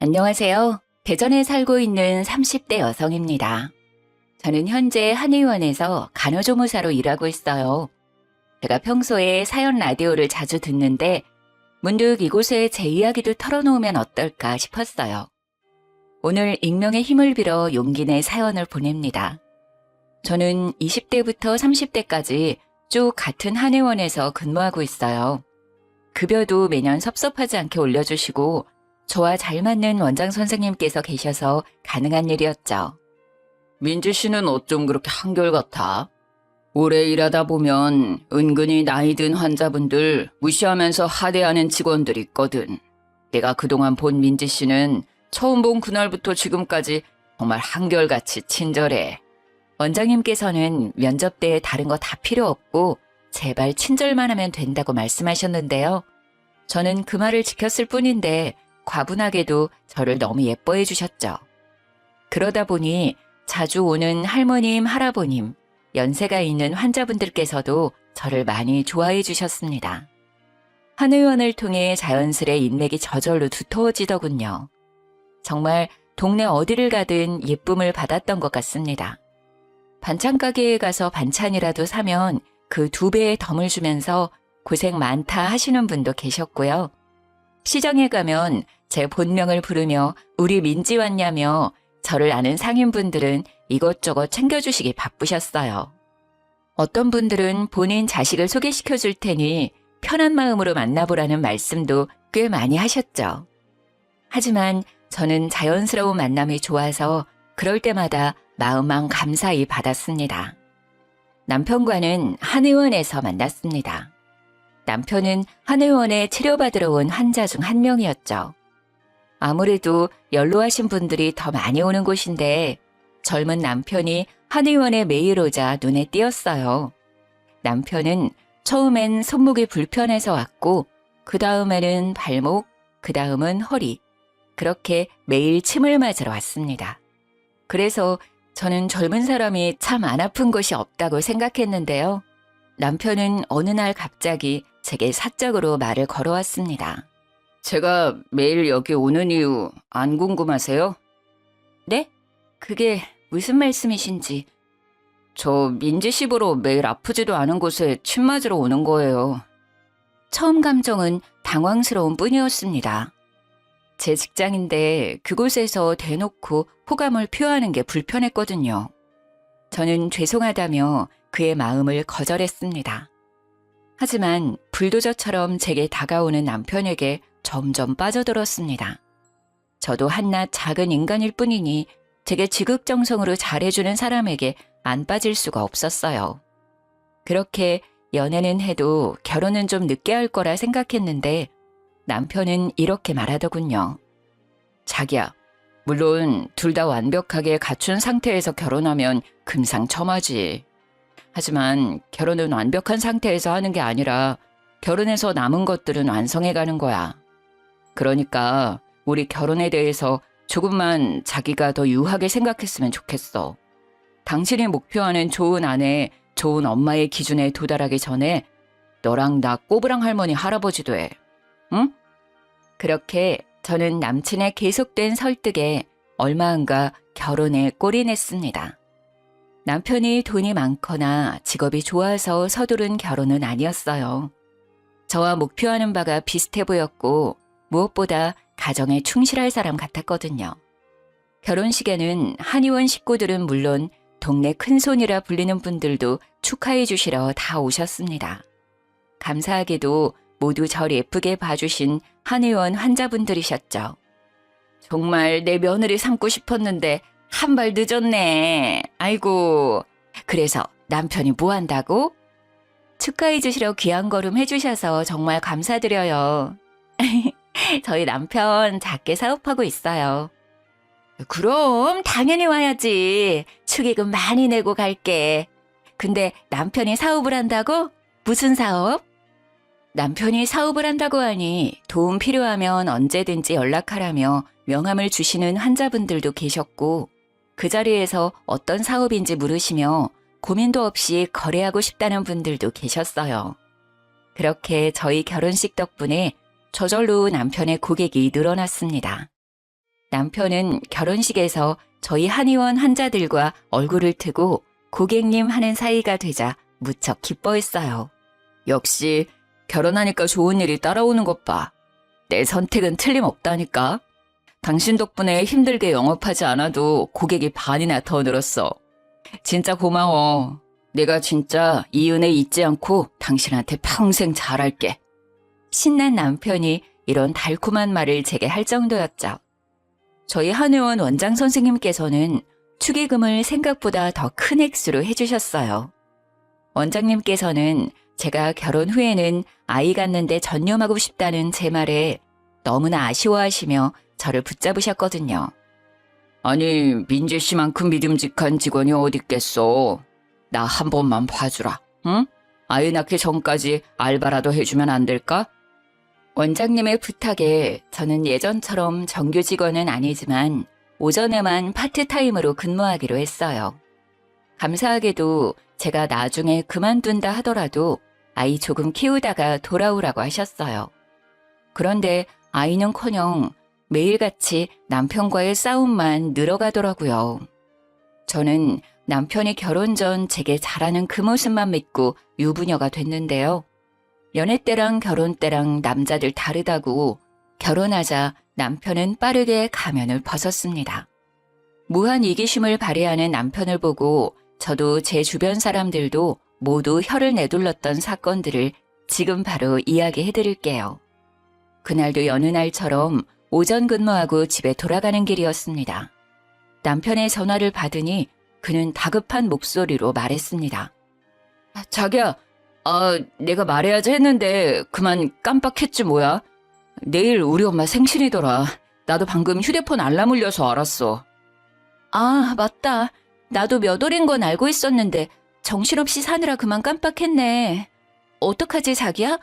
안녕하세요. 대전에 살고 있는 30대 여성입니다. 저는 현재 한의원에서 간호조무사로 일하고 있어요. 제가 평소에 사연 라디오를 자주 듣는데 문득 이곳에 제 이야기도 털어놓으면 어떨까 싶었어요. 오늘 익명의 힘을 빌어 용기 내 사연을 보냅니다. 저는 20대부터 30대까지 쭉 같은 한의원에서 근무하고 있어요. 급여도 매년 섭섭하지 않게 올려주시고 저와 잘 맞는 원장 선생님께서 계셔서 가능한 일이었죠. 민지 씨는 어쩜 그렇게 한결같아? 오래 일하다 보면 은근히 나이 든 환자분들 무시하면서 하대하는 직원들이 있거든. 내가 그동안 본 민지 씨는 처음 본 그날부터 지금까지 정말 한결같이 친절해. 원장님께서는 면접 때 다른 거 다 필요 없고 제발 친절만 하면 된다고 말씀하셨는데요. 저는 그 말을 지켰을 뿐인데 과분하게도 저를 너무 예뻐해 주셨죠. 그러다 보니 자주 오는 할머님, 할아버님, 연세가 있는 환자분들께서도 저를 많이 좋아해 주셨습니다. 한의원을 통해 자연스레 인맥이 저절로 두터워지더군요. 정말 동네 어디를 가든 예쁨을 받았던 것 같습니다. 반찬 가게에 가서 반찬이라도 사면 그 2배의 덤을 주면서 고생 많다 하시는 분도 계셨고요. 시장에 가면 제 본명을 부르며 우리 민지 왔냐며 저를 아는 상인분들은 이것저것 챙겨주시기 바쁘셨어요. 어떤 분들은 본인 자식을 소개시켜 줄 테니 편한 마음으로 만나보라는 말씀도 꽤 많이 하셨죠. 하지만 저는 자연스러운 만남이 좋아서 그럴 때마다 마음만 감사히 받았습니다. 남편과는 한의원에서 만났습니다. 남편은 한의원에 치료받으러 온 환자 중 한 명이었죠. 아무래도 연로하신 분들이 더 많이 오는 곳인데 젊은 남편이 한의원에 매일 오자 눈에 띄었어요. 남편은 처음엔 손목이 불편해서 왔고 그 다음에는 발목, 그 다음은 허리, 그렇게 매일 침을 맞으러 왔습니다. 그래서 저는 젊은 사람이 참 안 아픈 곳이 없다고 생각했는데요. 남편은 어느 날 갑자기 제게 사적으로 말을 걸어왔습니다. 제가 매일 여기 오는 이유 안 궁금하세요? 네? 그게 무슨 말씀이신지. 저 민지 씨 보러 매일 아프지도 않은 곳에 침 맞으러 오는 거예요. 처음 감정은 당황스러운 뿐이었습니다. 제 직장인데 그곳에서 대놓고 호감을 표하는 게 불편했거든요. 저는 죄송하다며 그의 마음을 거절했습니다. 하지만 불도저처럼 제게 다가오는 남편에게 점점 빠져들었습니다. 저도 한낱 작은 인간일 뿐이니 제게 지극정성으로 잘해주는 사람에게 안 빠질 수가 없었어요. 그렇게 연애는 해도 결혼은 좀 늦게 할 거라 생각했는데 남편은 이렇게 말하더군요. 자기야, 물론 둘 다 완벽하게 갖춘 상태에서 결혼하면 금상첨화지. 하지만 결혼은 완벽한 상태에서 하는 게 아니라 결혼해서 남은 것들은 완성해가는 거야. 그러니까 우리 결혼에 대해서 조금만 자기가 더 유하게 생각했으면 좋겠어. 당신이 목표하는 좋은 아내, 좋은 엄마의 기준에 도달하기 전에 너랑 나 꼬부랑 할머니 할아버지 돼. 응? 그렇게 저는 남친의 계속된 설득에 얼마 안가 결혼에 골이 냈습니다. 남편이 돈이 많거나 직업이 좋아서 서두른 결혼은 아니었어요. 저와 목표하는 바가 비슷해 보였고 무엇보다 가정에 충실할 사람 같았거든요. 결혼식에는 한의원 식구들은 물론 동네 큰손이라 불리는 분들도 축하해 주시러 다 오셨습니다. 감사하게도 모두 절 예쁘게 봐주신 한의원 환자분들이셨죠. 정말 내 며느리 삼고 싶었는데 한 발 늦었네. 아이고. 그래서 남편이 뭐 한다고? 축하해 주시러 귀한 걸음 해주셔서 정말 감사드려요. 저희 남편 작게 사업하고 있어요. 그럼 당연히 와야지. 축의금 많이 내고 갈게. 근데 남편이 사업을 한다고? 무슨 사업? 남편이 사업을 한다고 하니 도움 필요하면 언제든지 연락하라며 명함을 주시는 환자분들도 계셨고 그 자리에서 어떤 사업인지 물으시며 고민도 없이 거래하고 싶다는 분들도 계셨어요. 그렇게 저희 결혼식 덕분에 저절로 남편의 고객이 늘어났습니다. 남편은 결혼식에서 저희 한의원 환자들과 얼굴을 트고 고객님 하는 사이가 되자 무척 기뻐했어요. 역시 결혼하니까 좋은 일이 따라오는 것 봐. 내 선택은 틀림없다니까. 당신 덕분에 힘들게 영업하지 않아도 고객이 반이나 더 늘었어. 진짜 고마워. 내가 진짜 이 은혜 잊지 않고 당신한테 평생 잘할게. 신난 남편이 이런 달콤한 말을 제게 할 정도였죠. 저희 한의원 원장 선생님께서는 축의금을 생각보다 더 큰 액수로 해주셨어요. 원장님께서는 제가 결혼 후에는 아이 갖는데 전념하고 싶다는 제 말에 너무나 아쉬워하시며 저를 붙잡으셨거든요. 아니, 민재 씨만큼 믿음직한 직원이 어디 있겠어. 나 한 번만 봐주라, 응? 아이 낳기 전까지 알바라도 해주면 안 될까? 원장님의 부탁에 저는 예전처럼 정규 직원은 아니지만 오전에만 파트타임으로 근무하기로 했어요. 감사하게도 제가 나중에 그만둔다 하더라도 아이 조금 키우다가 돌아오라고 하셨어요. 그런데 아이는커녕 매일같이 남편과의 싸움만 늘어가더라고요. 저는 남편이 결혼 전 제게 잘하는 그 모습만 믿고 유부녀가 됐는데요. 연애 때랑 결혼 때랑 남자들 다르다고 결혼하자 남편은 빠르게 가면을 벗었습니다. 무한 이기심을 발휘하는 남편을 보고 저도 제 주변 사람들도 모두 혀를 내둘렀던 사건들을 지금 바로 이야기해드릴게요. 그날도 여느 날처럼 오전 근무하고 집에 돌아가는 길이었습니다. 남편의 전화를 받으니 그는 다급한 목소리로 말했습니다. 자기야, 내가 말해야지 했는데 그만 깜빡했지 뭐야. 내일 우리 엄마 생신이더라. 나도 방금 휴대폰 알람 울려서 알았어. 아, 맞다. 나도 몇 월인 건 알고 있었는데 정신없이 사느라 그만 깜빡했네. 어떡하지 자기야?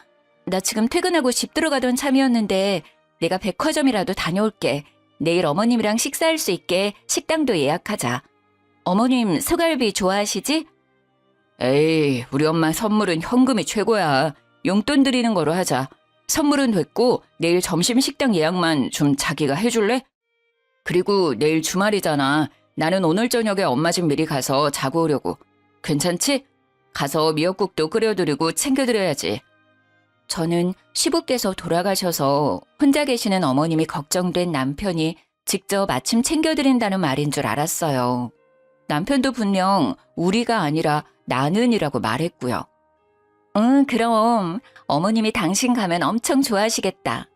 나 지금 퇴근하고 집 들어가던 참이었는데 내가 백화점이라도 다녀올게. 내일 어머님이랑 식사할 수 있게 식당도 예약하자. 어머님 소갈비 좋아하시지? 에이, 우리 엄마 선물은 현금이 최고야. 용돈 드리는 거로 하자. 선물은 됐고 내일 점심 식당 예약만 좀 자기가 해줄래? 그리고 내일 주말이잖아. 나는 오늘 저녁에 엄마 집 미리 가서 자고 오려고. 괜찮지? 가서 미역국도 끓여드리고 챙겨드려야지. 저는 시부께서 돌아가셔서 혼자 계시는 어머님이 걱정된 남편이 직접 아침 챙겨드린다는 말인 줄 알았어요. 남편도 분명 우리가 아니라 나는이라고 말했고요. 응, 그럼 어머님이 당신 가면 엄청 좋아하시겠다.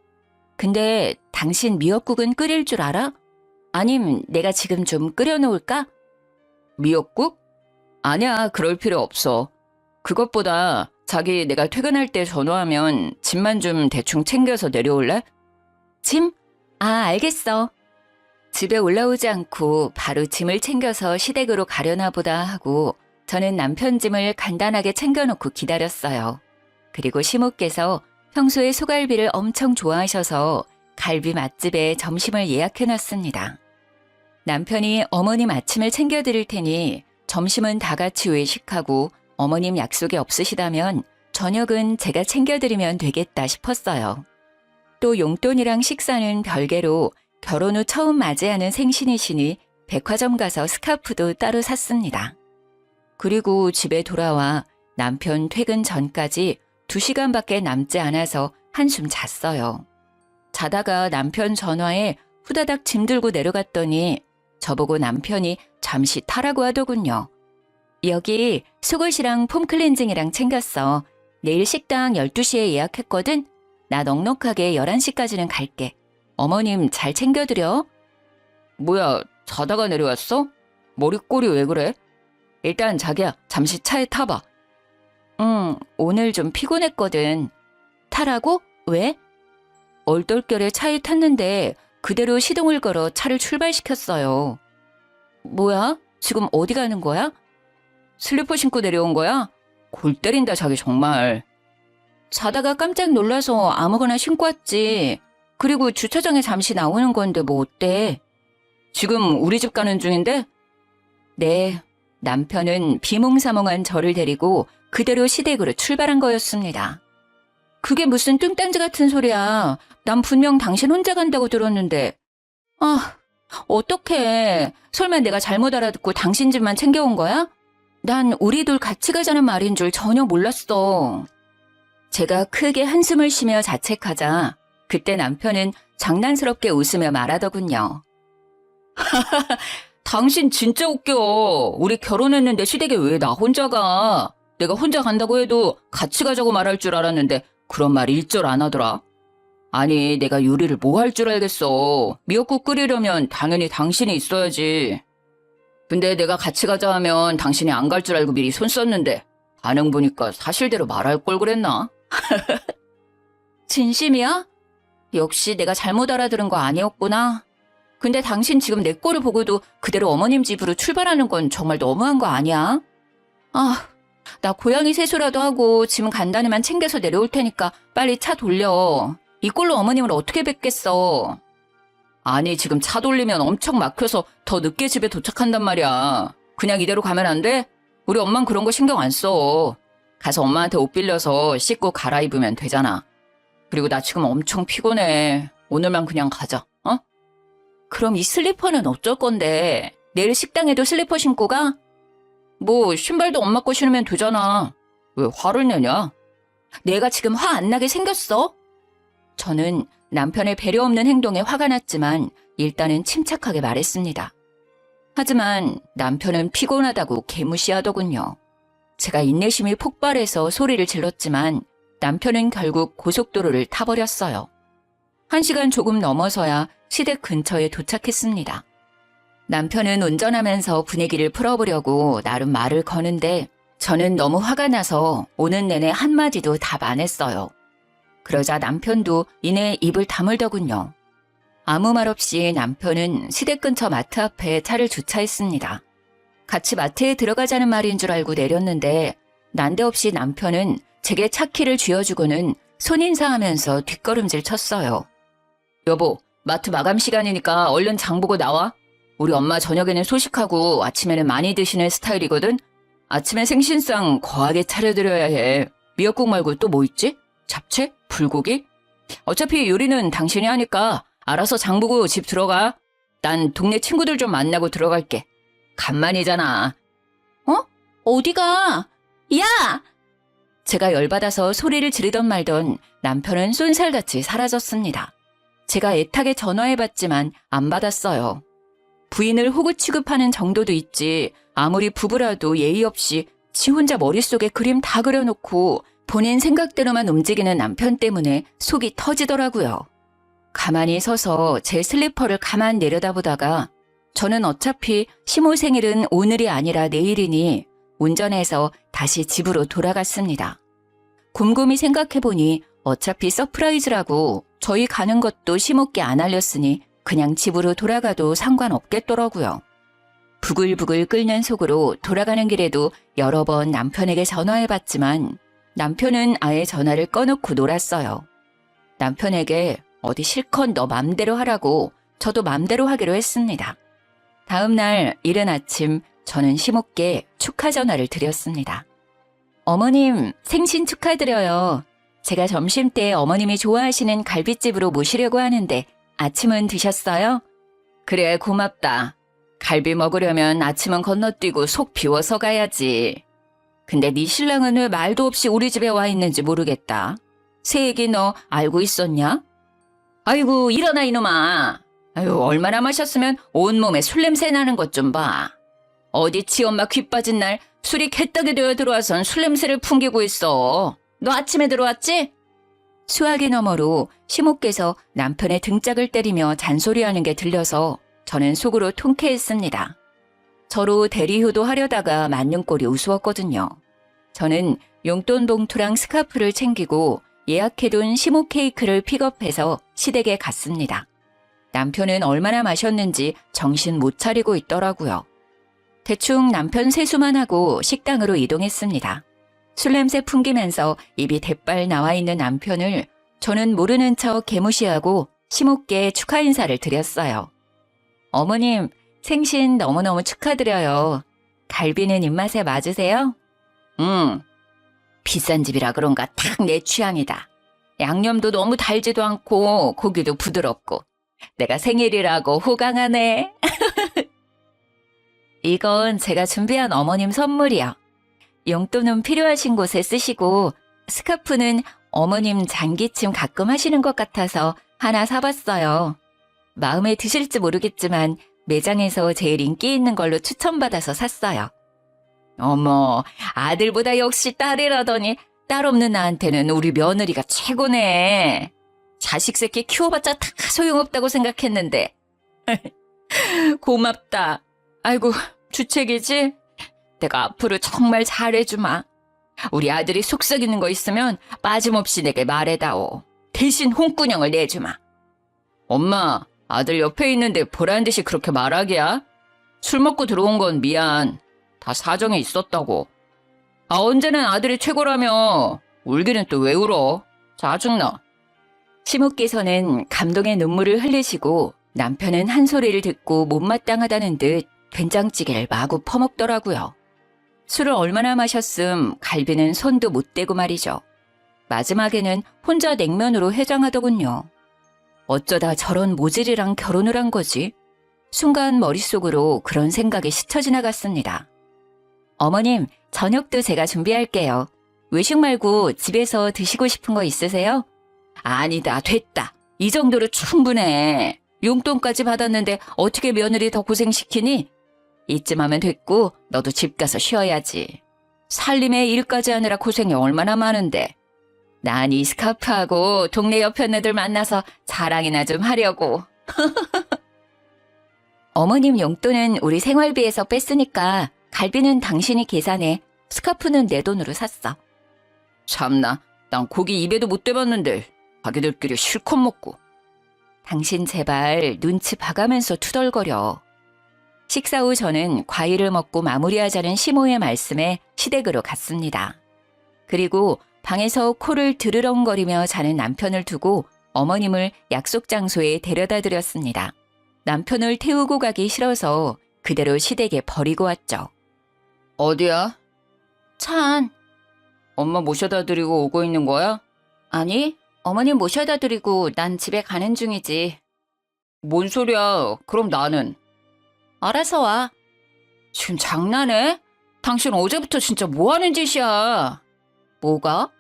근데 당신 미역국은 끓일 줄 알아? 아님 내가 지금 좀 끓여놓을까? 미역국? 아니야, 그럴 필요 없어. 그것보다 자기 내가 퇴근할 때 전화하면 짐만 좀 대충 챙겨서 내려올래? 짐? 아, 알겠어. 집에 올라오지 않고 바로 짐을 챙겨서 시댁으로 가려나 보다 하고 저는 남편 짐을 간단하게 챙겨놓고 기다렸어요. 그리고 시모께서 평소에 소갈비를 엄청 좋아하셔서 갈비 맛집에 점심을 예약해놨습니다. 남편이 어머님 아침을 챙겨드릴 테니 점심은 다 같이 외식하고 어머님 약속이 없으시다면 저녁은 제가 챙겨드리면 되겠다 싶었어요. 또 용돈이랑 식사는 별개로 결혼 후 처음 맞이하는 생신이시니 백화점 가서 스카프도 따로 샀습니다. 그리고 집에 돌아와 남편 퇴근 전까지 2시간밖에 남지 않아서 한숨 잤어요. 자다가 남편 전화에 후다닥 짐 들고 내려갔더니 저보고 남편이 잠시 타라고 하더군요. 여기 속옷이랑 폼 클렌징이랑 챙겼어. 내일 식당 12시에 예약했거든. 나 넉넉하게 11시까지는 갈게. 어머님 잘 챙겨드려. 뭐야, 자다가 내려왔어? 머리꼴이 왜 그래? 일단 자기야, 잠시 차에 타봐. 응, 오늘 좀 피곤했거든. 타라고? 왜? 얼떨결에 차에 탔는데 그대로 시동을 걸어 차를 출발시켰어요. 뭐야? 지금 어디 가는 거야? 슬리퍼 신고 내려온 거야? 골 때린다 자기 정말. 자다가 깜짝 놀라서 아무거나 신고 왔지. 그리고 주차장에 잠시 나오는 건데 뭐 어때? 지금 우리 집 가는 중인데? 네, 남편은 비몽사몽한 저를 데리고 그대로 시댁으로 출발한 거였습니다. 그게 무슨 뚱딴지 같은 소리야. 난 분명 당신 혼자 간다고 들었는데. 아, 어떡해. 설마 내가 잘못 알아듣고 당신 집만 챙겨온 거야? 난 우리 둘 같이 가자는 말인 줄 전혀 몰랐어. 제가 크게 한숨을 쉬며 자책하자 그때 남편은 장난스럽게 웃으며 말하더군요. 당신 진짜 웃겨. 우리 결혼했는데 시댁에 왜 나 혼자 가? 내가 혼자 간다고 해도 같이 가자고 말할 줄 알았는데 그런 말 일절 안 하더라. 아니, 내가 요리를 뭐 할 줄 알겠어. 미역국 끓이려면 당연히 당신이 있어야지. 근데 내가 같이 가자 하면 당신이 안 갈 줄 알고 미리 손 썼는데 반응 보니까 사실대로 말할 걸 그랬나? 진심이야? 역시 내가 잘못 알아들은 거 아니었구나. 근데 당신 지금 내 꼴을 보고도 그대로 어머님 집으로 출발하는 건 정말 너무한 거 아니야? 아, 나 고양이 세수라도 하고 짐 간단히만 챙겨서 내려올 테니까 빨리 차 돌려. 이 꼴로 어머님을 어떻게 뵙겠어. 아니, 지금 차 돌리면 엄청 막혀서 더 늦게 집에 도착한단 말이야. 그냥 이대로 가면 안 돼? 우리 엄만 그런 거 신경 안 써. 가서 엄마한테 옷 빌려서 씻고 갈아입으면 되잖아. 그리고 나 지금 엄청 피곤해. 오늘만 그냥 가자, 어? 그럼 이 슬리퍼는 어쩔 건데? 내일 식당에도 슬리퍼 신고 가? 뭐 신발도 엄마 거 신으면 되잖아. 왜 화를 내냐? 내가 지금 화 안 나게 생겼어? 저는 남편의 배려 없는 행동에 화가 났지만 일단은 침착하게 말했습니다. 하지만 남편은 피곤하다고 개무시하더군요. 제가 인내심이 폭발해서 소리를 질렀지만 남편은 결국 고속도로를 타버렸어요. 1시간 조금 넘어서야 시댁 근처에 도착했습니다. 남편은 운전하면서 분위기를 풀어보려고 나름 말을 거는데 저는 너무 화가 나서 오는 내내 한마디도 답 안 했어요. 그러자 남편도 이내 입을 다물더군요. 아무 말 없이 남편은 시댁 근처 마트 앞에 차를 주차했습니다. 같이 마트에 들어가자는 말인 줄 알고 내렸는데 난데없이 남편은 제게 차 키를 쥐어주고는 손인사하면서 뒷걸음질 쳤어요. 여보, 마트 마감 시간이니까 얼른 장 보고 나와. 우리 엄마 저녁에는 소식하고 아침에는 많이 드시는 스타일이거든. 아침에 생신상 거하게 차려드려야 해. 미역국 말고 또 뭐 있지? 잡채? 불고기? 어차피 요리는 당신이 하니까 알아서 장 보고 집 들어가. 난 동네 친구들 좀 만나고 들어갈게. 간만이잖아. 어? 어디가? 야! 제가 열받아서 소리를 지르던 말던 남편은 쏜살같이 사라졌습니다. 제가 애타게 전화해봤지만 안 받았어요. 부인을 호구 취급하는 정도도 있지 아무리 부부라도 예의 없이 지 혼자 머릿속에 그림 다 그려놓고 본인 생각대로만 움직이는 남편 때문에 속이 터지더라고요. 가만히 서서 제 슬리퍼를 가만 내려다보다가 저는 어차피 시모 생일은 오늘이 아니라 내일이니 운전해서 다시 집으로 돌아갔습니다. 곰곰이 생각해보니 어차피 서프라이즈라고 저희 가는 것도 시모께 안 알렸으니 그냥 집으로 돌아가도 상관없겠더라고요. 부글부글 끓는 속으로 돌아가는 길에도 여러 번 남편에게 전화해봤지만 남편은 아예 전화를 꺼놓고 놀았어요. 남편에게 어디 실컷 너 맘대로 하라고 저도 맘대로 하기로 했습니다. 다음 날 이른 아침 저는 시모께 축하 전화를 드렸습니다. 어머님, 생신 축하드려요. 제가 점심때 어머님이 좋아하시는 갈빗집으로 모시려고 하는데 아침은 드셨어요? 그래, 고맙다. 갈비 먹으려면 아침은 건너뛰고 속 비워서 가야지. 근데 네 신랑은 왜 말도 없이 우리 집에 와 있는지 모르겠다. 새 얘기 너 알고 있었냐? 아이고, 일어나 이놈아. 아유, 얼마나 마셨으면 온몸에 술 냄새 나는 것 좀 봐. 어디 지엄마 귀 빠진 날 술이 개떡이 되어 들어와선 술 냄새를 풍기고 있어. 너 아침에 들어왔지? 수화기 너머로 시모께서 남편의 등짝을 때리며 잔소리하는 게 들려서 저는 속으로 통쾌했습니다. 저로 대리효도 하려다가 맞는 꼴이 우스웠거든요. 저는 용돈 봉투랑 스카프를 챙기고 예약해둔 시모 케이크를 픽업해서 시댁에 갔습니다. 남편은 얼마나 마셨는지 정신 못 차리고 있더라고요. 대충 남편 세수만 하고 식당으로 이동했습니다. 술 냄새 풍기면서 입이 대빨 나와 있는 남편을 저는 모르는 척 개무시하고 시모께 축하 인사를 드렸어요. 어머님, 생신 너무너무 축하드려요. 갈비는 입맛에 맞으세요? 응. 비싼 집이라 그런가 딱 내 취향이다. 양념도 너무 달지도 않고 고기도 부드럽고. 내가 생일이라고 호강하네. 이건 제가 준비한 어머님 선물이요. 용돈은 필요하신 곳에 쓰시고 스카프는 어머님 장기침 가끔 하시는 것 같아서 하나 사봤어요. 마음에 드실지 모르겠지만 매장에서 제일 인기 있는 걸로 추천받아서 샀어요. 어머, 아들보다 역시 딸이라더니 딸 없는 나한테는 우리 며느리가 최고네. 자식 새끼 키워봤자 다 소용없다고 생각했는데. 고맙다. 아이고, 주책이지? 내가 앞으로 정말 잘해주마. 우리 아들이 속썩이는 거 있으면 빠짐없이 내게 말해다오. 대신 홍군형을 내주마. 엄마, 아들 옆에 있는데 보란 듯이 그렇게 말하기야? 술 먹고 들어온 건 미안. 다 사정이 있었다고. 아, 언제는 아들이 최고라며. 울기는 또 왜 울어? 짜증나. 시모께서는 감동의 눈물을 흘리시고 남편은 한 소리를 듣고 못마땅하다는 듯 된장찌개를 마구 퍼먹더라고요. 술을 얼마나 마셨음 갈비는 손도 못 대고 말이죠. 마지막에는 혼자 냉면으로 해장하더군요. 어쩌다 저런 모질이랑 결혼을 한 거지? 순간 머릿속으로 그런 생각이 스쳐 지나갔습니다. 어머님, 저녁도 제가 준비할게요. 외식 말고 집에서 드시고 싶은 거 있으세요? 아니다, 됐다. 이 정도로 충분해. 용돈까지 받았는데 어떻게 며느리 더 고생시키니? 이쯤 하면 됐고 너도 집 가서 쉬어야지. 살림에 일까지 하느라 고생이 얼마나 많은데. 난 이 스카프하고 동네 여편네들 만나서 자랑이나 좀 하려고. 어머님 용돈은 우리 생활비에서 뺐으니까 갈비는 당신이 계산해. 스카프는 내 돈으로 샀어. 참나, 난 고기 입에도 못 대봤는데 자기들끼리 실컷 먹고. 당신 제발 눈치 봐가면서 투덜거려. 식사 후 저는 과일을 먹고 마무리하자는 시모의 말씀에 시댁으로 갔습니다. 그리고 방에서 코를 드르렁거리며 자는 남편을 두고 어머님을 약속 장소에 데려다 드렸습니다. 남편을 태우고 가기 싫어서 그대로 시댁에 버리고 왔죠. 어디야? 차 안. 엄마 모셔다 드리고 오고 있는 거야? 아니, 어머님 모셔다 드리고 난 집에 가는 중이지. 뭔 소리야? 그럼 나는? 알아서 와. 지금 장난해? 당신 어제부터 진짜 뭐 하는 짓이야? 뭐가?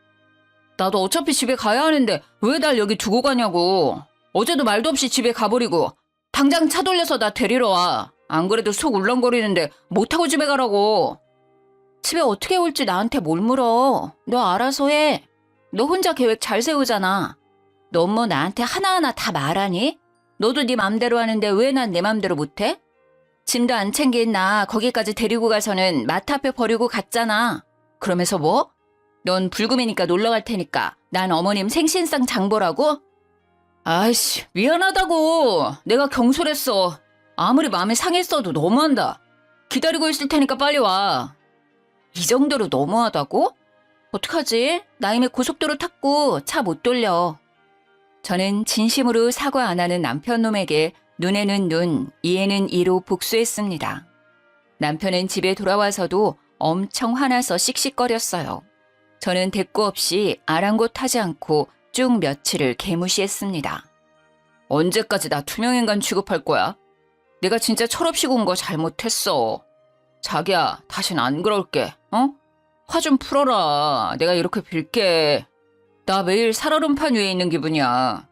나도 어차피 집에 가야 하는데 왜 날 여기 두고 가냐고. 어제도 말도 없이 집에 가버리고 당장 차 돌려서 나 데리러 와. 안 그래도 속 울렁거리는데 못 타고 집에 가라고. 집에 어떻게 올지 나한테 뭘 물어. 너 알아서 해. 너 혼자 계획 잘 세우잖아. 너 뭐 나한테 하나하나 다 말하니? 너도 네 맘대로 하는데 왜 난 내 맘대로 못해? 짐도 안 챙긴 나 거기까지 데리고 가서는 마트 앞에 버리고 갔잖아. 그러면서 뭐? 넌 불금이니까 놀러 갈 테니까 난 어머님 생신상 장보라고? 아이씨, 미안하다고. 내가 경솔했어. 아무리 마음이 상했어도 너무한다. 기다리고 있을 테니까 빨리 와. 이 정도로 너무하다고? 어떡하지? 나 이미 고속도로 탔고 차 못 돌려. 저는 진심으로 사과 안 하는 남편놈에게 눈에는 눈, 이에는 이로 복수했습니다. 남편은 집에 돌아와서도 엄청 화나서 씩씩거렸어요. 저는 대꾸 없이 아랑곳하지 않고 쭉 며칠을 개무시했습니다. 언제까지 나 투명인간 취급할 거야? 내가 진짜 철없이 군 거 잘못했어. 자기야, 다신 안 그럴게, 어? 화 좀 풀어라. 내가 이렇게 빌게. 나 매일 살얼음판 위에 있는 기분이야.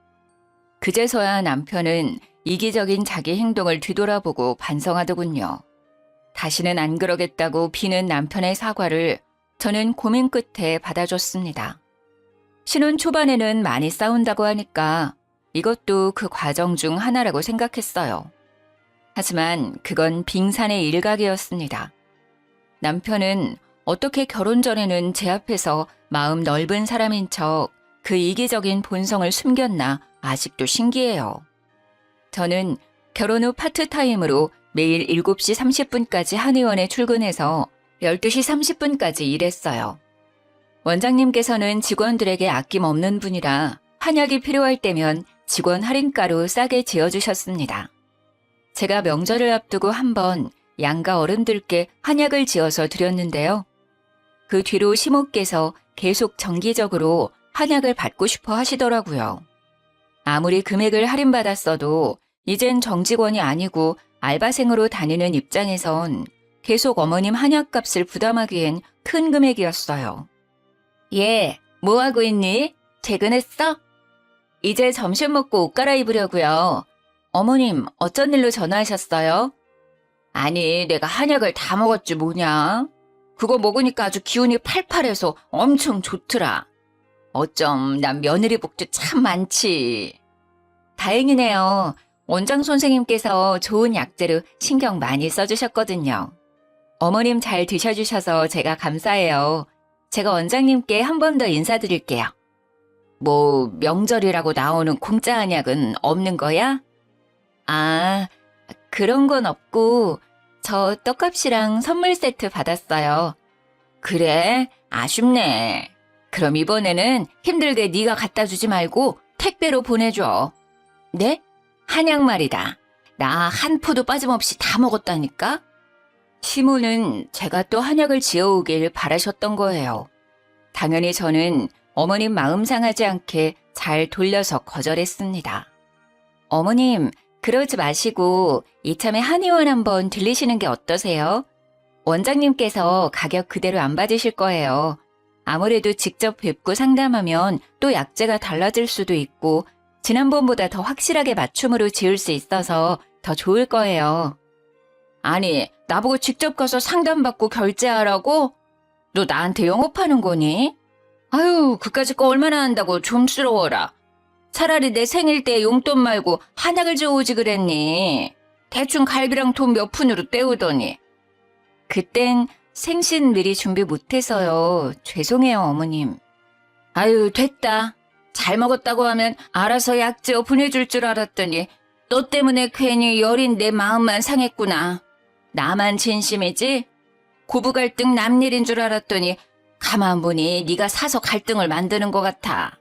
그제서야 남편은 이기적인 자기 행동을 뒤돌아보고 반성하더군요. 다시는 안 그러겠다고 비는 남편의 사과를 저는 고민 끝에 받아줬습니다. 신혼 초반에는 많이 싸운다고 하니까 이것도 그 과정 중 하나라고 생각했어요. 하지만 그건 빙산의 일각이었습니다. 남편은 어떻게 결혼 전에는 제 앞에서 마음 넓은 사람인 척 그 이기적인 본성을 숨겼나 아직도 신기해요. 저는 결혼 후 파트타임으로 매일 7시 30분까지 한의원에 출근해서 12시 30분까지 일했어요. 원장님께서는 직원들에게 아낌없는 분이라 한약이 필요할 때면 직원 할인가로 싸게 지어주셨습니다. 제가 명절을 앞두고 한번 양가 어른들께 한약을 지어서 드렸는데요. 그 뒤로 시모께서 계속 정기적으로 한약을 받고 싶어 하시더라고요. 아무리 금액을 할인받았어도 이젠 정직원이 아니고 알바생으로 다니는 입장에선 계속 어머님 한약값을 부담하기엔 큰 금액이었어요. 얘, 뭐하고 있니? 퇴근했어? 이제 점심 먹고 옷 갈아입으려고요. 어머님, 어쩐 일로 전화하셨어요? 아니, 내가 한약을 다 먹었지 뭐냐? 그거 먹으니까 아주 기운이 팔팔해서 엄청 좋더라. 어쩜 난 며느리 복도 참 많지. 다행이네요. 원장 선생님께서 좋은 약재로 신경 많이 써주셨거든요. 어머님 잘 드셔주셔서 제가 감사해요. 제가 원장님께 한 번 더 인사드릴게요. 뭐 명절이라고 나오는 공짜 한약은 없는 거야? 아, 그런 건 없고 저 떡값이랑 선물 세트 받았어요. 그래? 아쉽네. 그럼 이번에는 힘들게 네가 갖다 주지 말고 택배로 보내줘. 네? 한약 말이다. 나 한 포도 빠짐없이 다 먹었다니까? 시모는 제가 또 한약을 지어오길 바라셨던 거예요. 당연히 저는 어머님 마음 상하지 않게 잘 돌려서 거절했습니다. 어머님, 그러지 마시고 이참에 한의원 한번 들리시는 게 어떠세요? 원장님께서 가격 그대로 안 받으실 거예요. 아무래도 직접 뵙고 상담하면 또 약재가 달라질 수도 있고 지난번보다 더 확실하게 맞춤으로 지을 수 있어서 더 좋을 거예요. 아니, 나보고 직접 가서 상담받고 결제하라고? 너 나한테 영업하는 거니? 아유, 그까짓 거 얼마나 한다고 좀스러워라. 차라리 내 생일 때 용돈 말고 한약을 줘오지 그랬니? 대충 갈비랑 돈 몇 푼으로 때우더니. 그땐 생신 미리 준비 못해서요. 죄송해요, 어머님. 아유, 됐다. 잘 먹었다고 하면 알아서 약재어 보내줄 줄 알았더니 너 때문에 괜히 여린 내 마음만 상했구나. 나만 진심이지? 고부 갈등 남일인 줄 알았더니 가만 보니 네가 사서 갈등을 만드는 것 같아.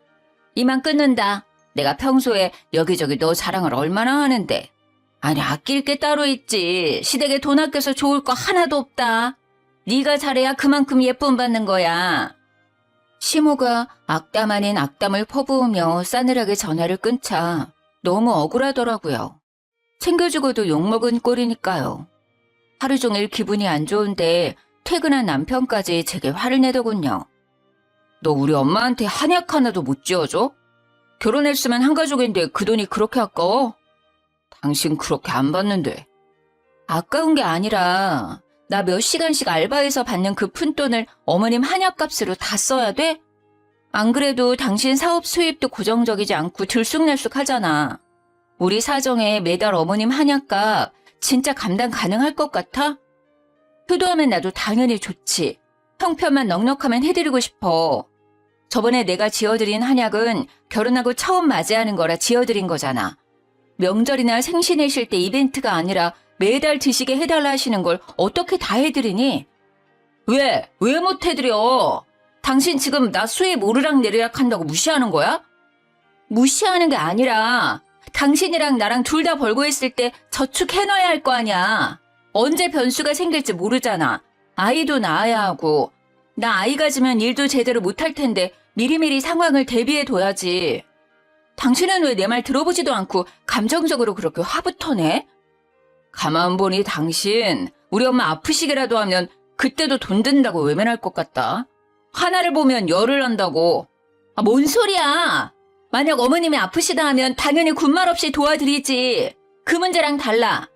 이만 끊는다. 내가 평소에 여기저기 너 자랑을 얼마나 하는데. 아니, 아낄 게 따로 있지. 시댁에 돈 아껴서 좋을 거 하나도 없다. 네가 잘해야 그만큼 예쁨 받는 거야. 시모가 악담 아닌 악담을 퍼부으며 싸늘하게 전화를 끊자 너무 억울하더라고요. 챙겨주고도 욕먹은 꼴이니까요. 하루 종일 기분이 안 좋은데 퇴근한 남편까지 제게 화를 내더군요. 너 우리 엄마한테 한약 하나도 못 지어줘? 결혼했으면 한 가족인데 그 돈이 그렇게 아까워? 당신 그렇게 안 받는데. 아까운 게 아니라 나 몇 시간씩 알바해서 받는 그 푼돈을 어머님 한약값으로 다 써야 돼? 안 그래도 당신 사업 수입도 고정적이지 않고 들쑥날쑥하잖아. 우리 사정에 매달 어머님 한약값 진짜 감당 가능할 것 같아? 효도하면 나도 당연히 좋지. 형편만 넉넉하면 해드리고 싶어. 저번에 내가 지어드린 한약은 결혼하고 처음 맞이하는 거라 지어드린 거잖아. 명절이나 생신이실 때 이벤트가 아니라 매달 드시게 해달라 하시는 걸 어떻게 다 해드리니? 왜 못 해드려? 당신 지금 나 수입 오르락내리락 한다고 무시하는 거야? 무시하는 게 아니라 당신이랑 나랑 둘 다 벌고 있을 때 저축해놔야 할 거 아니야. 언제 변수가 생길지 모르잖아. 아이도 낳아야 하고. 나 아이 가지면 일도 제대로 못할 텐데 미리미리 상황을 대비해둬야지. 당신은 왜 내 말 들어보지도 않고 감정적으로 그렇게 화부터 내? 가만 보니 당신 우리 엄마 아프시기라도 하면 그때도 돈 든다고 외면할 것 같다. 하나를 보면 열을 한다고. 아, 뭔 소리야. 만약 어머님이 아프시다 하면 당연히 군말 없이 도와드리지. 그 문제랑 달라.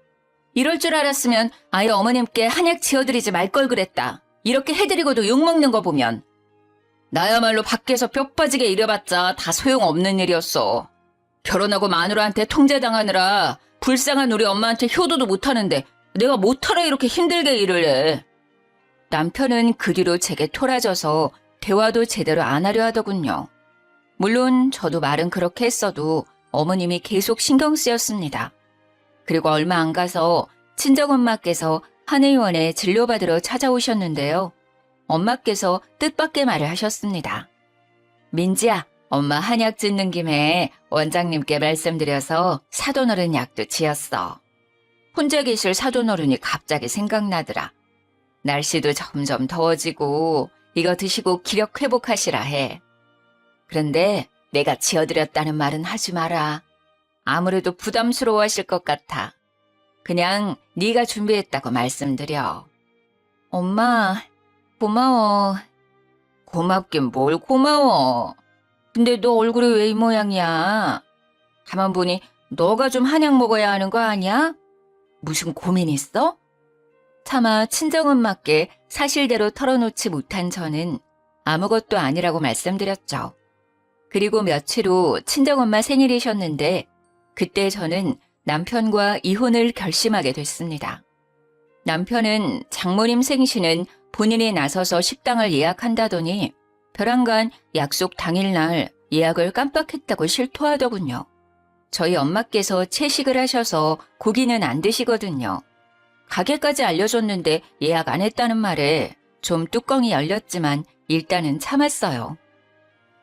이럴 줄 알았으면 아예 어머님께 한약 지어드리지 말 걸 그랬다. 이렇게 해드리고도 욕먹는 거 보면. 나야말로 밖에서 뼈 빠지게 일해봤자 다 소용없는 일이었어. 결혼하고 마누라한테 통제당하느라 불쌍한 우리 엄마한테 효도도 못하는데 내가 못하러 이렇게 힘들게 일을 해. 남편은 그 뒤로 제게 토라져서 대화도 제대로 안 하려 하더군요. 물론 저도 말은 그렇게 했어도 어머님이 계속 신경 쓰였습니다. 그리고 얼마 안 가서 친정엄마께서 한의원에 진료받으러 찾아오셨는데요. 엄마께서 뜻밖의 말을 하셨습니다. 민지야, 엄마 한약 짓는 김에 원장님께 말씀드려서 사돈어른 약도 지었어. 혼자 계실 사돈어른이 갑자기 생각나더라. 날씨도 점점 더워지고 이거 드시고 기력 회복하시라 해. 그런데 내가 지어드렸다는 말은 하지 마라. 아무래도 부담스러워하실 것 같아. 그냥 네가 준비했다고 말씀드려. 엄마, 고마워. 고맙긴 뭘 고마워. 근데 너 얼굴이 왜 이 모양이야? 가만 보니 너가 좀 한약 먹어야 하는 거 아니야? 무슨 고민 있어? 차마 친정엄마께 사실대로 털어놓지 못한 저는 아무것도 아니라고 말씀드렸죠. 그리고 며칠 후 친정엄마 생일이셨는데 그때 저는 남편과 이혼을 결심하게 됐습니다. 남편은 장모님 생신은 본인이 나서서 식당을 예약한다더니 벼랑간 약속 당일날 예약을 깜빡했다고 실토하더군요. 저희 엄마께서 채식을 하셔서 고기는 안 드시거든요. 가게까지 알려줬는데 예약 안 했다는 말에 좀 뚜껑이 열렸지만 일단은 참았어요.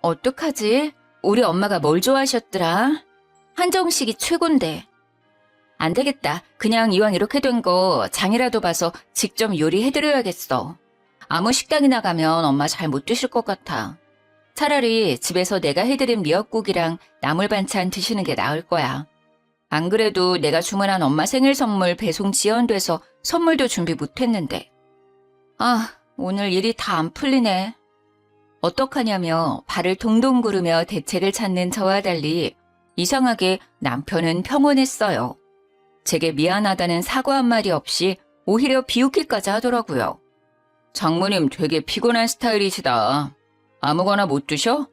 어떡하지? 우리 엄마가 뭘 좋아하셨더라? 한정식이 최곤데. 안 되겠다. 그냥 이왕 이렇게 된 거 장이라도 봐서 직접 요리해드려야겠어. 아무 식당이나 가면 엄마 잘 못 드실 것 같아. 차라리 집에서 내가 해드린 미역국이랑 나물 반찬 드시는 게 나을 거야. 안 그래도 내가 주문한 엄마 생일 선물 배송 지연돼서 선물도 준비 못했는데. 아, 오늘 일이 다 안 풀리네. 어떡하냐며 발을 동동 구르며 대책을 찾는 저와 달리 이상하게 남편은 평온했어요. 제게 미안하다는 사과 한마디 없이 오히려 비웃기까지 하더라고요. 장모님 되게 피곤한 스타일이시다. 아무거나 못 드셔?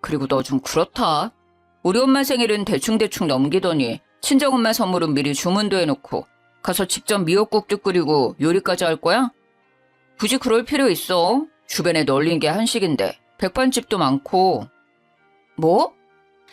그리고 너 좀 그렇다. 우리 엄마 생일은 대충대충 넘기더니 친정엄마 선물은 미리 주문도 해놓고 가서 직접 미역국도 끓이고 요리까지 할 거야? 굳이 그럴 필요 있어. 주변에 널린 게 한식인데 백반집도 많고. 뭐?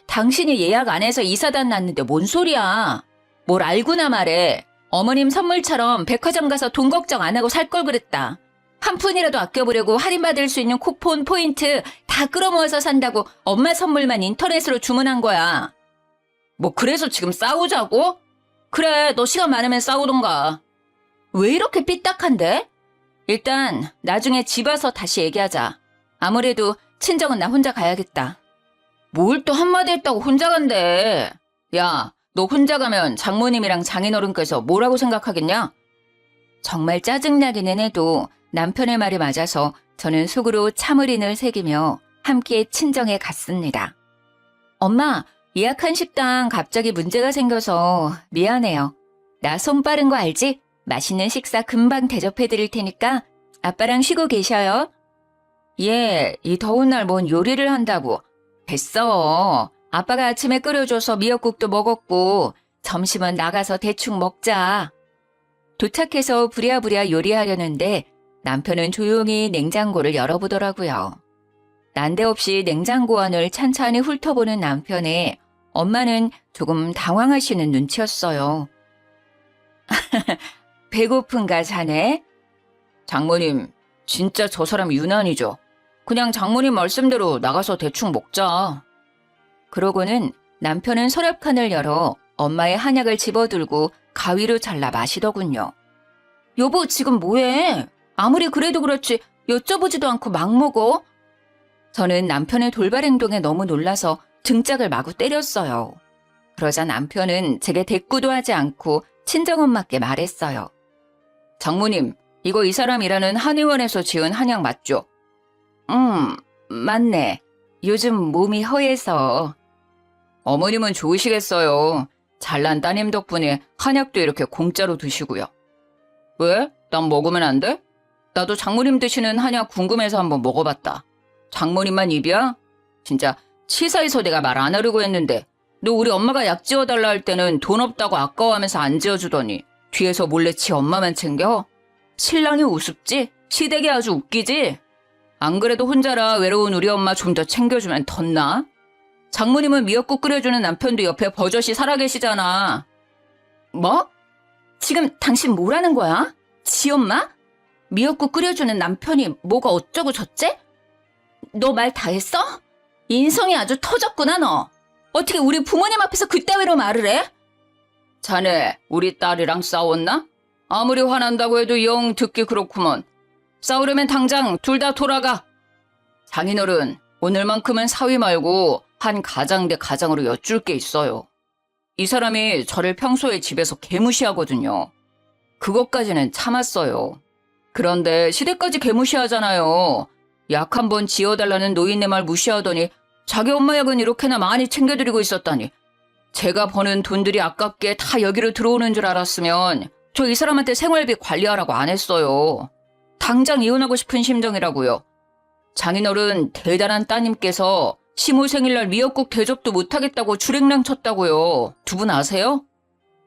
당신이 예약 안 해서 이사단 났는데 뭔 소리야. 뭘 알고나 말해. 어머님 선물처럼 백화점 가서 돈 걱정 안 하고 살 걸 그랬다. 한 푼이라도 아껴보려고 할인받을 수 있는 쿠폰, 포인트 다 끌어모아서 산다고 엄마 선물만 인터넷으로 주문한 거야. 뭐 그래서 지금 싸우자고? 그래, 너 시간 많으면 싸우던가. 왜 이렇게 삐딱한데? 일단 나중에 집 와서 다시 얘기하자. 아무래도 친정은 나 혼자 가야겠다. 뭘 또 한마디 했다고 혼자 간대. 야, 너 혼자 가면 장모님이랑 장인어른께서 뭐라고 생각하겠냐? 정말 짜증나기는 해도 남편의 말이 맞아서 저는 속으로 참을인을 새기며 함께 친정에 갔습니다. 엄마, 예약한 식당 갑자기 문제가 생겨서 미안해요. 나 손 빠른 거 알지? 맛있는 식사 금방 대접해드릴 테니까 아빠랑 쉬고 계셔요. 예, 이 더운 날 뭔 요리를 한다고. 됐어. 아빠가 아침에 끓여줘서 미역국도 먹었고 점심은 나가서 대충 먹자. 도착해서 부랴부랴 요리하려는데 남편은 조용히 냉장고를 열어보더라고요. 난데없이 냉장고 안을 찬찬히 훑어보는 남편에 엄마는 조금 당황하시는 눈치였어요. 배고픈가 자네? 장모님, 진짜 저 사람 유난이죠. 그냥 장모님 말씀대로 나가서 대충 먹자. 그러고는 남편은 서랍칸을 열어 엄마의 한약을 집어들고 가위로 잘라 마시더군요. 여보, 지금 뭐해? 아무리 그래도 그렇지 여쭤보지도 않고 막 먹어? 저는 남편의 돌발 행동에 너무 놀라서 등짝을 마구 때렸어요. 그러자 남편은 제게 대꾸도 하지 않고 친정엄마께 말했어요. 장모님, 이거 이 사람 일하는 한의원에서 지은 한약 맞죠? 맞네. 요즘 몸이 허해서. 어머님은 좋으시겠어요. 잘난 따님 덕분에 한약도 이렇게 공짜로 드시고요. 왜? 난 먹으면 안 돼? 나도 장모님 드시는 한약 궁금해서 한번 먹어봤다. 장모님만 입이야? 진짜 치사해서 내가 말 안 하려고 했는데 너 우리 엄마가 약 지어달라 할 때는 돈 없다고 아까워하면서 안 지어주더니 뒤에서 몰래 지 엄마만 챙겨? 신랑이 우습지? 시댁이 아주 웃기지? 안 그래도 혼자라 외로운 우리 엄마 좀 더 챙겨주면 덧나? 장모님은 미역국 끓여주는 남편도 옆에 버젓이 살아계시잖아. 뭐? 지금 당신 뭐라는 거야? 지 엄마? 미역국 끓여주는 남편이 뭐가 어쩌고 저째? 너 말 다 했어? 인성이 아주 터졌구나 너. 어떻게 우리 부모님 앞에서 그따위로 말을 해? 자네 우리 딸이랑 싸웠나? 아무리 화난다고 해도 영 듣기 그렇구먼. 싸우려면 당장 둘 다 돌아가. 장인어른, 오늘만큼은 사위 말고 한 가장 대 가장으로 여쭐 게 있어요. 이 사람이 저를 평소에 집에서 개무시하거든요. 그것까지는 참았어요. 그런데 시댁까지 개무시하잖아요. 약 한 번 지어달라는 노인네 말 무시하더니 자기 엄마 약은 이렇게나 많이 챙겨드리고 있었다니. 제가 버는 돈들이 아깝게 다 여기로 들어오는 줄 알았으면 저 이 사람한테 생활비 관리하라고 안 했어요. 당장 이혼하고 싶은 심정이라고요. 장인어른 대단한 따님께서 시모 생일날 미역국 대접도 못하겠다고 주랭랑 쳤다고요. 두 분 아세요?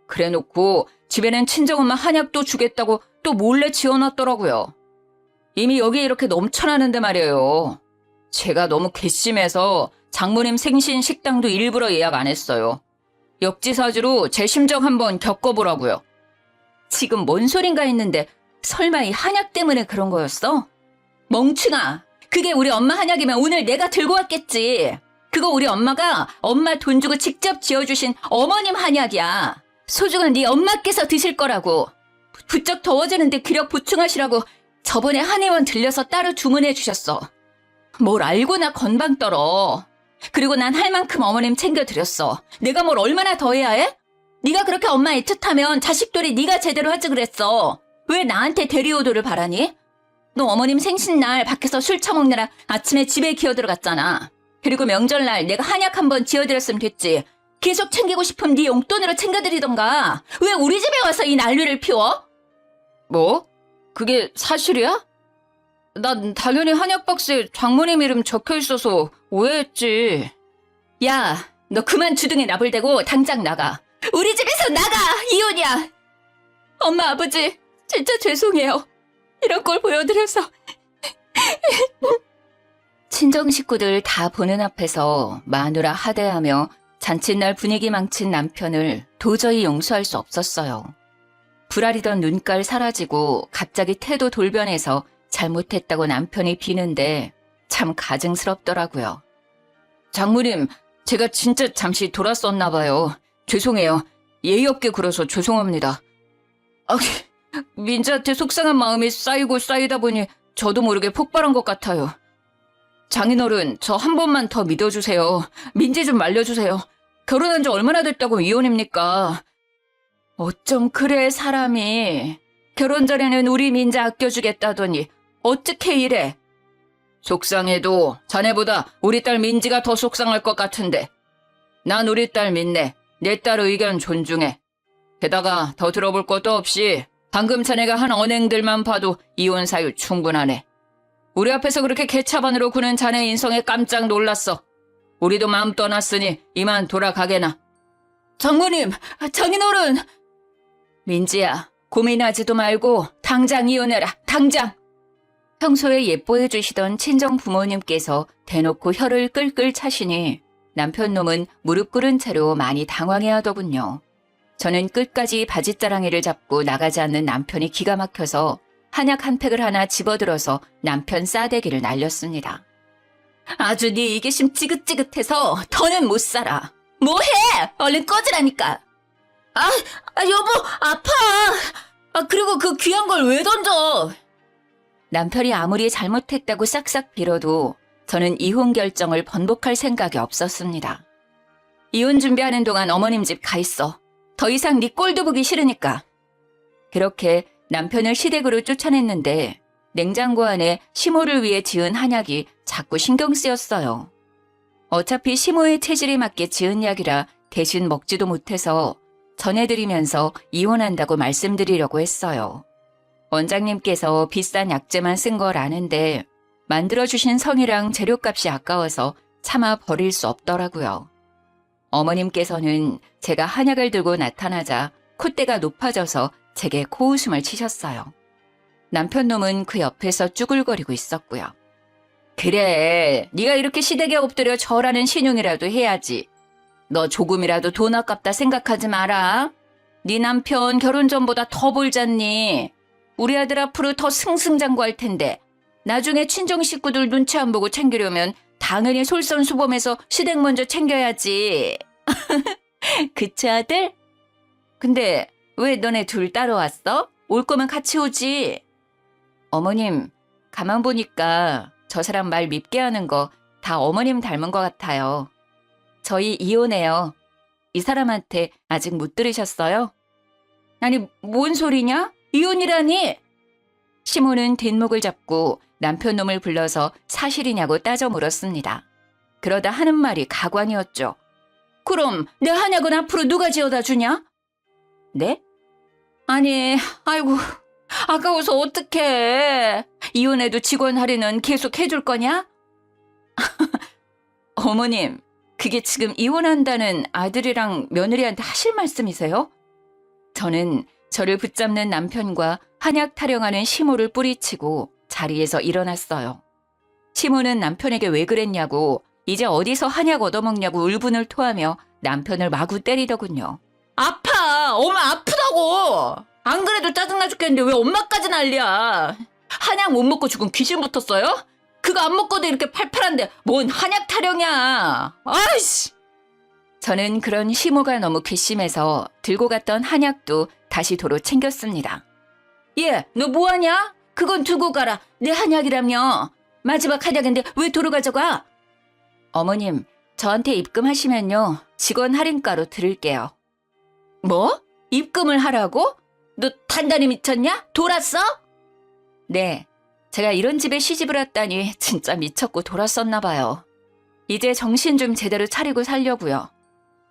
그래놓고 집에는 친정엄마 한약도 주겠다고 또 몰래 지어놨더라고요. 이미 여기에 이렇게 넘쳐나는데 말이에요. 제가 너무 괘씸해서 장모님 생신 식당도 일부러 예약 안 했어요. 역지사지로 제 심정 한번 겪어보라고요. 지금 뭔 소린가 했는데 설마 이 한약 때문에 그런 거였어? 멍충아, 그게 우리 엄마 한약이면 오늘 내가 들고 왔겠지. 그거 우리 엄마가 엄마 돈 주고 직접 지어주신 어머님 한약이야. 소중한 네 엄마께서 드실 거라고. 부쩍 더워지는데 기력 보충하시라고 저번에 한의원 들려서 따로 주문해 주셨어. 뭘 알고나 건방 떨어. 그리고 난 할 만큼 어머님 챙겨드렸어. 내가 뭘 얼마나 더 해야 해? 네가 그렇게 엄마 애틋하면 자식들이 네가 제대로 하지 그랬어. 왜 나한테 대리오도를 바라니? 너 어머님 생신날 밖에서 술 처먹느라 아침에 집에 기어들어갔잖아. 그리고 명절날 내가 한약 한번 지어드렸으면 됐지. 계속 챙기고 싶으면 네 용돈으로 챙겨드리던가. 왜 우리 집에 와서 이 난리를 피워? 뭐? 그게 사실이야? 난 당연히 한약 박스에 장모님 이름 적혀있어서 오해했지. 야, 너 그만 주둥이 나불대고 당장 나가. 우리 집에서 나가! 이혼이야! 엄마, 아버지, 진짜 죄송해요. 이런 걸 보여드려서. 친정 식구들 다 보는 앞에서 마누라 하대하며 잔칫날 분위기 망친 남편을 도저히 용서할 수 없었어요. 불아리던 눈깔 사라지고 갑자기 태도 돌변해서 잘못했다고 남편이 비는데 참 가증스럽더라고요. 장모님, 제가 진짜 잠시 돌았었나 봐요. 죄송해요. 예의 없게 굴어서 죄송합니다. 민지한테 속상한 마음이 쌓이고 쌓이다 보니 저도 모르게 폭발한 것 같아요. 장인어른, 저 한 번만 더 믿어주세요. 민지 좀 말려주세요. 결혼한 지 얼마나 됐다고 이혼입니까? 어쩜 그래, 사람이. 결혼 전에는 우리 민지 아껴주겠다더니 어떻게 이래? 속상해도 자네보다 우리 딸 민지가 더 속상할 것 같은데. 난 우리 딸 믿네. 내 딸 의견 존중해. 게다가 더 들어볼 것도 없이 방금 자네가 한 언행들만 봐도 이혼 사유 충분하네. 우리 앞에서 그렇게 개차반으로 구는 자네 인성에 깜짝 놀랐어. 우리도 마음 떠났으니 이만 돌아가게나. 장모님, 장인어른. 민지야, 고민하지도 말고 당장 이혼해라, 당장. 평소에 예뻐해 주시던 친정 부모님께서 대놓고 혀를 끌끌 차시니 남편 놈은 무릎 꿇은 채로 많이 당황해하더군요. 저는 끝까지 바짓자랑이를 잡고 나가지 않는 남편이 기가 막혀서 한약 한 팩을 하나 집어들어서 남편 싸대기를 날렸습니다. 아주 네 이기심 찌긋찌긋해서 더는 못 살아. 뭐해? 얼른 꺼지라니까. 여보, 아파. 그리고 그 귀한 걸 왜 던져? 남편이 아무리 잘못했다고 싹싹 빌어도 저는 이혼 결정을 번복할 생각이 없었습니다. 이혼 준비하는 동안 어머님 집 가 있어. 더 이상 네 꼴도 보기 싫으니까. 그렇게 남편을 시댁으로 쫓아냈는데 냉장고 안에 시모를 위해 지은 한약이 자꾸 신경 쓰였어요. 어차피 시모의 체질에 맞게 지은 약이라 대신 먹지도 못해서 전해드리면서 이혼한다고 말씀드리려고 했어요. 원장님께서 비싼 약재만 쓴 걸 아는데 만들어주신 성이랑 재료값이 아까워서 차마 버릴 수 없더라고요. 어머님께서는 제가 한약을 들고 나타나자 콧대가 높아져서 제게 코웃음을 치셨어요. 남편 놈은 그 옆에서 쭈글거리고 있었고요. 그래, 네가 이렇게 시댁에 엎드려 절하는 신용이라도 해야지. 너 조금이라도 돈 아깝다 생각하지 마라. 네 남편 결혼 전보다 더 벌잖니. 우리 아들 앞으로 더 승승장구할 텐데 나중에 친정 식구들 눈치 안 보고 챙기려면 당연히 솔선수범해서 시댁 먼저 챙겨야지. 그치 아들? 근데 왜 너네 둘 따로 왔어? 올 거면 같이 오지. 어머님, 가만 보니까 저 사람 말 밉게 하는 거 다 어머님 닮은 것 같아요. 저희 이혼해요. 이 사람한테 아직 못 들으셨어요? 아니, 뭔 소리냐? 이혼이라니? 시모는 뒷목을 잡고 남편 놈을 불러서 사실이냐고 따져 물었습니다. 그러다 하는 말이 가관이었죠. 그럼 내 한약은 앞으로 누가 지어다 주냐? 네? 아니, 아이고, 아까워서 어떡해. 이혼해도 직원 할인은 계속 해줄 거냐? 어머님, 그게 지금 이혼한다는 아들이랑 며느리한테 하실 말씀이세요? 저는 저를 붙잡는 남편과 한약 타령하는 시모를 뿌리치고 자리에서 일어났어요. 시모는 남편에게 왜 그랬냐고, 이제 어디서 한약 얻어먹냐고 울분을 토하며 남편을 마구 때리더군요. 아파! 엄마 아프다고! 안 그래도 짜증나 죽겠는데 왜 엄마까지 난리야? 한약 못 먹고 죽은 귀신 붙었어요? 그거 안 먹고도 이렇게 팔팔한데 뭔 한약 타령이야. 아이씨! 저는 그런 시모가 너무 괘씸해서 들고 갔던 한약도 다시 도로 챙겼습니다. 얘, 너 뭐하냐? 그건 두고 가라. 내 한약이라며. 마지막 한약인데 왜 도로 가져가? 어머님, 저한테 입금하시면요. 직원 할인가로 드릴게요. 뭐? 입금을 하라고? 너 단단히 미쳤냐? 돌았어? 네. 제가 이런 집에 시집을 왔다니 진짜 미쳤고 돌았었나 봐요. 이제 정신 좀 제대로 차리고 살려고요.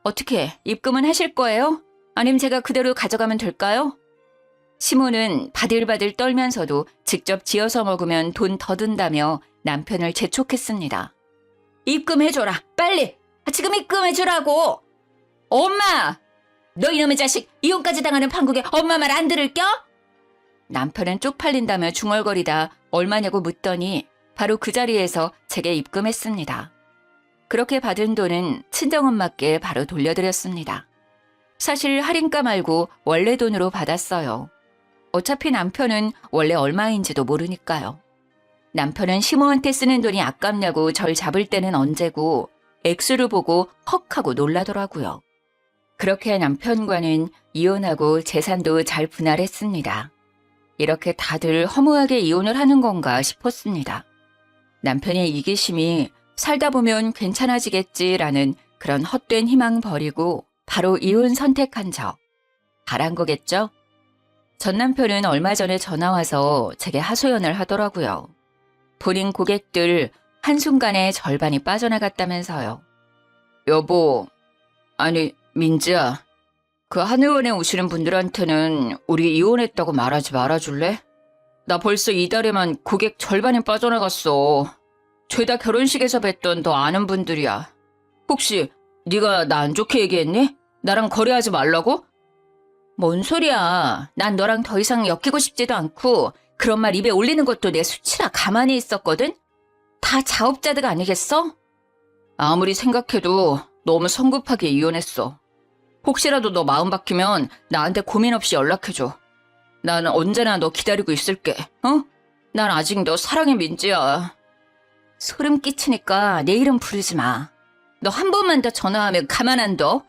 어떻게 입금은 하실 거예요? 아님 제가 그대로 가져가면 될까요? 시모는 바들바들 떨면서도 직접 지어서 먹으면 돈 더 든다며 남편을 재촉했습니다. 입금해줘라. 빨리. 지금 입금해주라고. 엄마! 너 이놈의 자식 이혼까지 당하는 판국에 엄마 말 안 들을겨? 남편은 쪽팔린다며 중얼거리다 얼마냐고 묻더니 바로 그 자리에서 제게 입금했습니다. 그렇게 받은 돈은 친정엄마께 바로 돌려드렸습니다. 사실 할인가 말고 원래 돈으로 받았어요. 어차피 남편은 원래 얼마인지도 모르니까요. 남편은 시모한테 쓰는 돈이 아깝냐고 절 잡을 때는 언제고 액수를 보고 헉 하고 놀라더라고요. 그렇게 남편과는 이혼하고 재산도 잘 분할했습니다. 이렇게 다들 허무하게 이혼을 하는 건가 싶었습니다. 남편의 이기심이 살다 보면 괜찮아지겠지라는 그런 헛된 희망 버리고 바로 이혼 선택한 저. 잘한 거겠죠? 전 남편은 얼마 전에 전화와서 제게 하소연을 하더라고요. 본인 고객들 한순간에 절반이 빠져나갔다면서요. 여보, 아니 민지야, 그 한의원에 오시는 분들한테는 우리 이혼했다고 말하지 말아줄래? 나 벌써 이달에만 고객 절반이 빠져나갔어. 죄다 결혼식에서 뵀던 너 아는 분들이야. 혹시 네가 나 안 좋게 얘기했니? 나랑 거래하지 말라고? 뭔 소리야. 난 너랑 더 이상 엮이고 싶지도 않고 그런 말 입에 올리는 것도 내 수치라 가만히 있었거든? 다 자업자득 아니겠어? 아무리 생각해도 너무 성급하게 이혼했어. 혹시라도 너 마음 바뀌면 나한테 고민 없이 연락해줘. 나는 언제나 너 기다리고 있을게. 어? 난 아직 너 사랑의 민지야. 소름 끼치니까 내 이름 부르지 마. 너 한 번만 더 전화하면 가만 안 둬.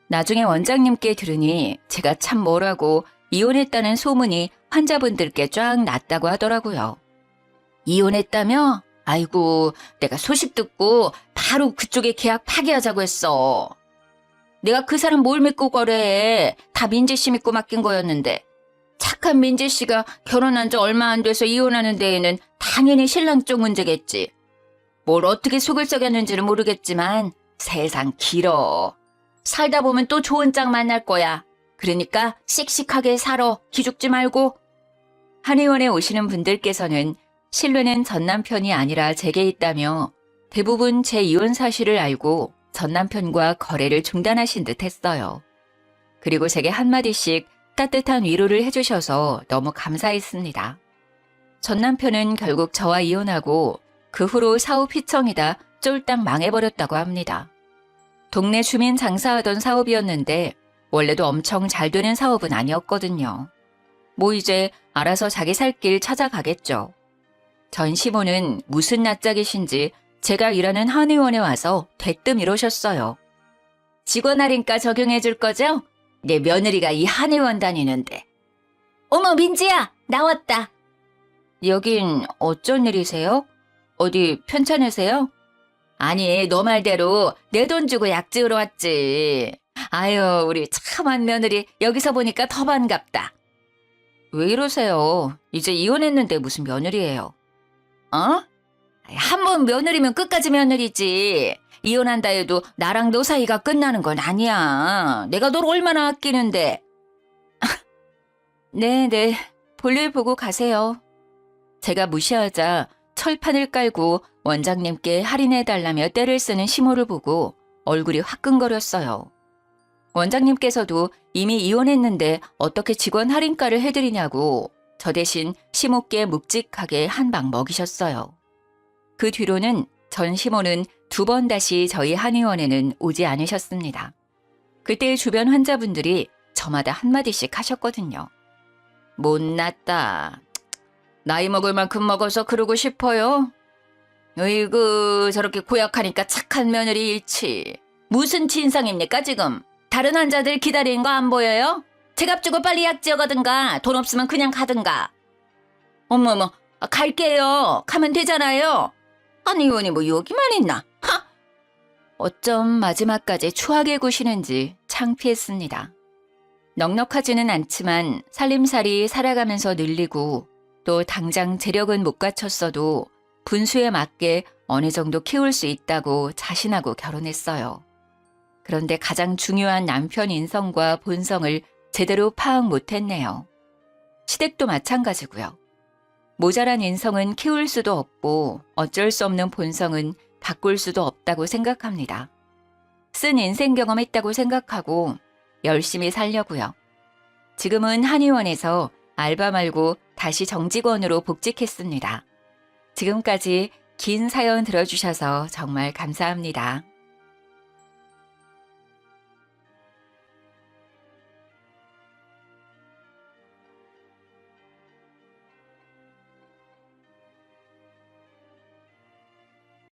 나중에 원장님께 들으니 제가 참 뭐라고 이혼했다는 소문이 환자분들께 쫙 났다고 하더라고요. 이혼했다며? 아이고, 내가 소식 듣고 바로 그쪽에 계약 파기하자고 했어. 내가 그 사람 뭘 믿고 거래해. 다 민지 씨 믿고 맡긴 거였는데. 착한 민지 씨가 결혼한 지 얼마 안 돼서 이혼하는 데에는 당연히 신랑 쪽 문제겠지. 뭘 어떻게 속을 썩였는지는 모르겠지만 세상 길어. 살다 보면 또 좋은 짝 만날 거야. 그러니까 씩씩하게 살아. 기죽지 말고. 한의원에 오시는 분들께서는 신뢰는 전 남편이 아니라 제게 있다며 대부분 제 이혼 사실을 알고 전 남편과 거래를 중단하신 듯 했어요. 그리고 제게 한마디씩 따뜻한 위로를 해주셔서 너무 감사했습니다. 전 남편은 결국 저와 이혼하고 그 후로 사업 휘청이다 쫄딱 망해버렸다고 합니다. 동네 주민 장사하던 사업이었는데 원래도 엄청 잘 되는 사업은 아니었거든요. 뭐 이제 알아서 자기 살 길 찾아가겠죠. 전 시모는 무슨 낯짝이신지 제가 일하는 한의원에 와서 대뜸 이러셨어요. 직원 할인가 적용해 줄 거죠? 내 며느리가 이 한의원 다니는데. 어머 민지야, 나왔다. 여긴 어쩐 일이세요? 어디 편찮으세요? 아니, 너 말대로 내 돈 주고 약 지으러 왔지. 아유, 우리 참한 며느리 여기서 보니까 더 반갑다. 왜 이러세요? 이제 이혼했는데 무슨 며느리예요? 어? 한 번 며느리면 끝까지 며느리지. 이혼한다 해도 나랑 너 사이가 끝나는 건 아니야. 내가 널 얼마나 아끼는데. 네네, 볼일 보고 가세요. 제가 무시하자 철판을 깔고 원장님께 할인해달라며 떼를 쓰는 시모를 보고 얼굴이 화끈거렸어요. 원장님께서도 이미 이혼했는데 어떻게 직원 할인가를 해드리냐고 저 대신 시모께 묵직하게 한 방 먹이셨어요. 그 뒤로는 전 시모는 2번 다시 저희 한의원에는 오지 않으셨습니다. 그때 주변 환자분들이 저마다 한마디씩 하셨거든요. 못났다. 나이 먹을 만큼 먹어서 그러고 싶어요? 으이구, 저렇게 고약하니까 착한 며느리 잃지. 무슨 진상입니까 지금? 다른 환자들 기다리는 거 안 보여요? 제값 주고 빨리 약 지어가든가 돈 없으면 그냥 가든가. 어머머, 갈게요. 가면 되잖아요. 한의원이 뭐 여기만 있나? 하! 어쩜 마지막까지 추하게 구시는지 창피했습니다. 넉넉하지는 않지만 살림살이 살아가면서 늘리고 또 당장 재력은 못 갖췄어도 분수에 맞게 어느 정도 키울 수 있다고 자신하고 결혼했어요. 그런데 가장 중요한 남편 인성과 본성을 제대로 파악 못했네요. 시댁도 마찬가지고요. 모자란 인성은 키울 수도 없고 어쩔 수 없는 본성은 바꿀 수도 없다고 생각합니다. 쓴 인생 경험했다고 생각하고 열심히 살려고요. 지금은 한의원에서 알바 말고 다시 정직원으로 복직했습니다. 지금까지 긴 사연 들어주셔서 정말 감사합니다.